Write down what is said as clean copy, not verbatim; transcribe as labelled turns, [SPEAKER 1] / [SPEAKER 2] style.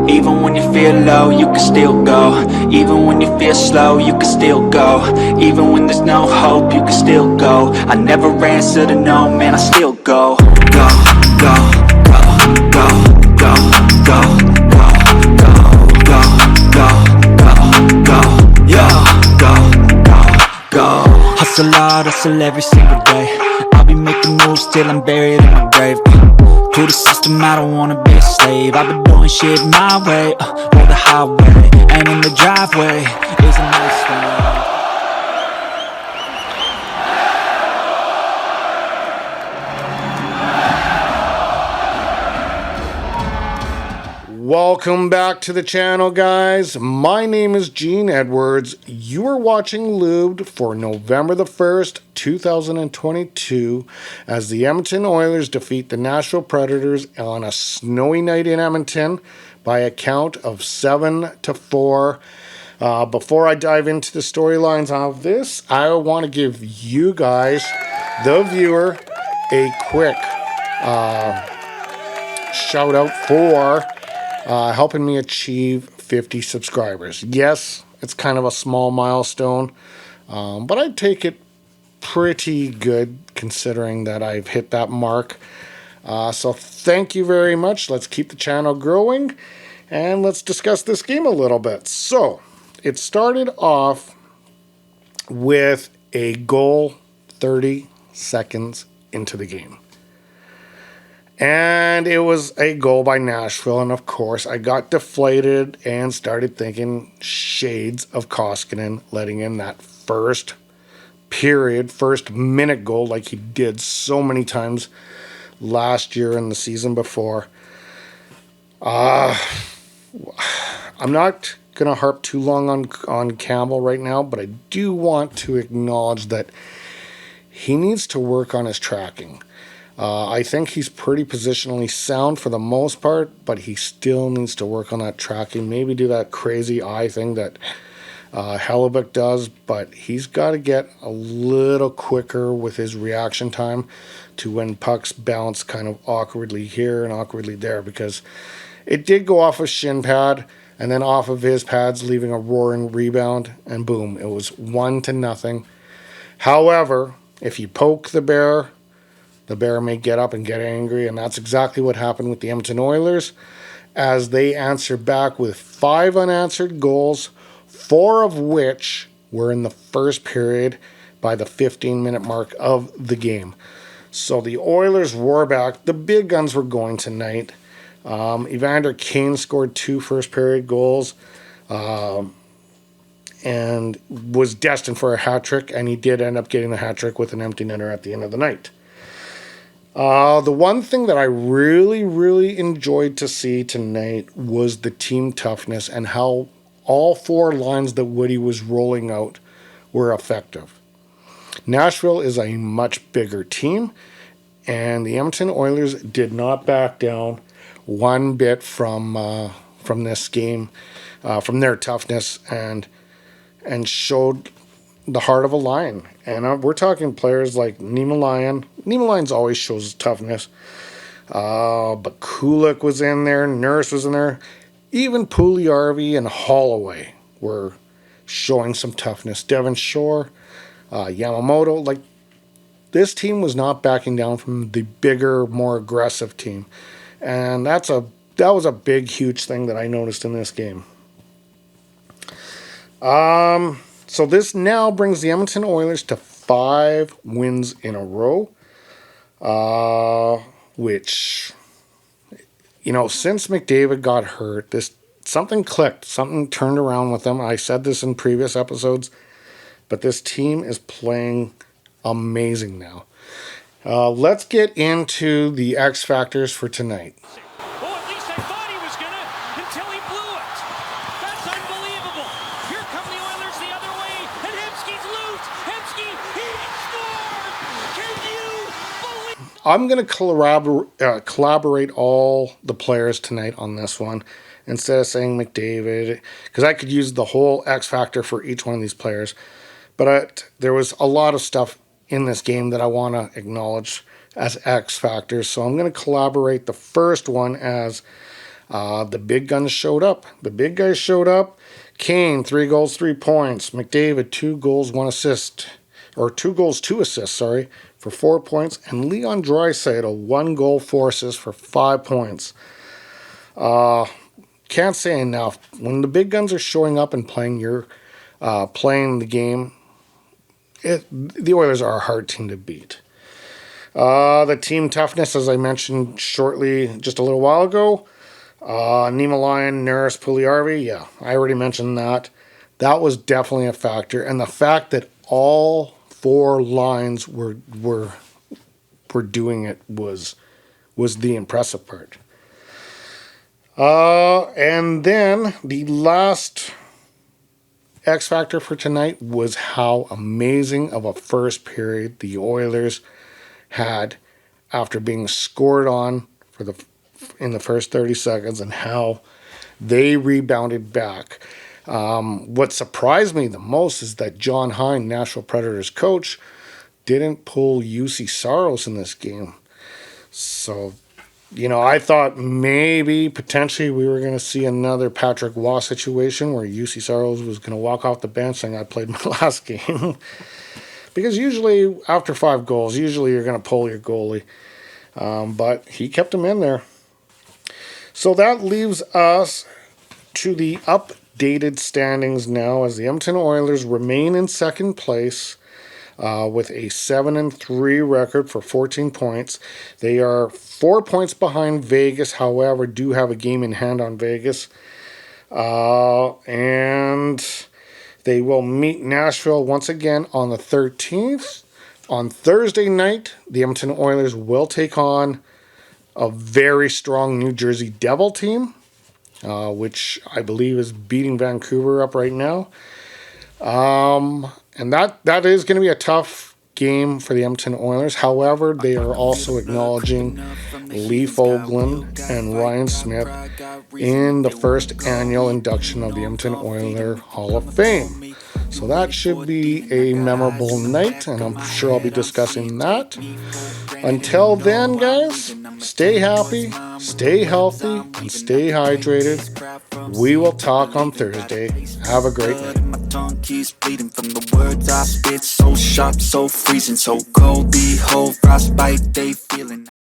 [SPEAKER 1] Even when you feel low, you can still go. Even when you feel slow, you can still go. Even when there's no hope, you can still go. I never answer to no, man, I still go. Go, go, go, go, go, go, go, go, go, go, go, go, yo, go, go, go. Hustle hard, hustle every single day. I'll be making moves till I'm buried in my grave. To the system, I don't wanna be a slave. I've been doing shit my way, or the highway. And in the driveway is a nice one.
[SPEAKER 2] Welcome back to the channel, guys. My name is Gene Edwards. You are watching Lubed for November the 1st, 2022, as the Edmonton Oilers defeat the Nashville Predators on a snowy night in Edmonton by a count of 7-4. Before I dive into the storylines of this, I want to give you guys, the viewer, a quick shout out for helping me achieve 50 subscribers. Yes, it's kind of a small milestone, but I'd take it pretty good considering that I've hit that mark. So thank you very much. Let's keep the channel growing, and let's discuss this game a little bit. So, it started off with a goal 30 seconds into the game. And it was a goal by Nashville, and of course I got deflated and started thinking shades of Koskinen letting in that first minute goal like he did so many times last year and the season before. I'm not going to harp too long on Campbell right now, but I do want to acknowledge that he needs to work on his tracking. I think he's pretty positionally sound for the most part, but he still needs to work on that tracking. Maybe do that crazy eye thing that Lubed does, but he's got to get a little quicker with his reaction time to when pucks bounce kind of awkwardly here and awkwardly there, because it did go off a shin pad and then off of his pads, leaving a roaring rebound, and boom, it was 1-0. However, if you poke the bear may get up and get angry, and that's exactly what happened with the Edmonton Oilers, as they answered back with 5 unanswered goals, 4 of which were in the first period by the 15-minute mark of the game. So the Oilers were back. The big guns were going tonight. Evander Kane scored 2 first-period goals and was destined for a hat-trick, and he did end up getting the hat-trick with an empty netter at the end of the night. The one thing that I really enjoyed to see tonight was the team toughness and how all 4 lines that Woody was rolling out were effective. Nashville is a much bigger team, and the Edmonton Oilers did not back down one bit from this game, from their toughness, and showed the heart of a lion. And we're talking players like Niemelainen. Niemelainen's always shows toughness. But Kulik was in there. Nurse was in there. Even Puljujärvi and Holloway were showing some toughness. Devon Shore, Yamamoto. Like, this team was not backing down from the bigger, more aggressive team. And that was a big, huge thing that I noticed in this game. So this now brings the Edmonton Oilers to 5 wins in a row, which, since McDavid got hurt, something clicked, something turned around with them. I said this in previous episodes, but this team is playing amazing now. Let's get into the X factors for tonight. I'm going to collaborate all the players tonight on this one instead of saying McDavid, because I could use the whole X factor for each one of these players. But there was a lot of stuff in this game that I want to acknowledge as X factors. So I'm going to collaborate the first one as The big guns showed up. The big guys showed up. Kane, 3 goals, 3 points. McDavid, 2 goals, 1 assist. Or 2 goals, 2 assists, sorry, for 4 points. And Leon Draisaitl, 1 goal, 4 assists for 5 points. Can't say enough. When the big guns are showing up and playing the game, the Oilers are a hard team to beat. The team toughness, as I mentioned shortly just a little while ago, Niemelainen, Nurse, Puljujärvi, yeah, I already mentioned that. That was definitely a factor. And the fact that all 4 lines were doing it was the impressive part. And then the last X factor for tonight was how amazing of a first period the Oilers had after being scored on in the first 30 seconds, and how they rebounded back. What surprised me the most is that John Hine, Nashville Predators coach, didn't pull UC Saros in this game. So, I thought potentially we were going to see another Patrick Waugh situation where UC Saros was going to walk off the bench saying, I played my last game. Because usually after 5 goals, you're going to pull your goalie. But he kept him in there. So that leaves us to the updated standings now, as the Edmonton Oilers remain in second place with a 7-3 record for 14 points. They are 4 points behind Vegas, however, do have a game in hand on Vegas. And they will meet Nashville once again on the 13th. On Thursday night, the Edmonton Oilers will take on a very strong New Jersey Devil team, which I believe is beating Vancouver up right now. And that is going to be a tough game for the Edmonton Oilers. However, they are also acknowledging Leif Oglund and Ryan Smith in the first annual induction of the Edmonton Oiler Hall of Fame. So that should be a memorable night, and I'm sure I'll be discussing that. Until then, guys, stay happy, stay healthy, and stay hydrated. We will talk on Thursday. Have a great night.
[SPEAKER 1] My tongue keeps bleeding from the words I spit. So sharp, so freezing, so cold. Behold, frostbite, they feeling.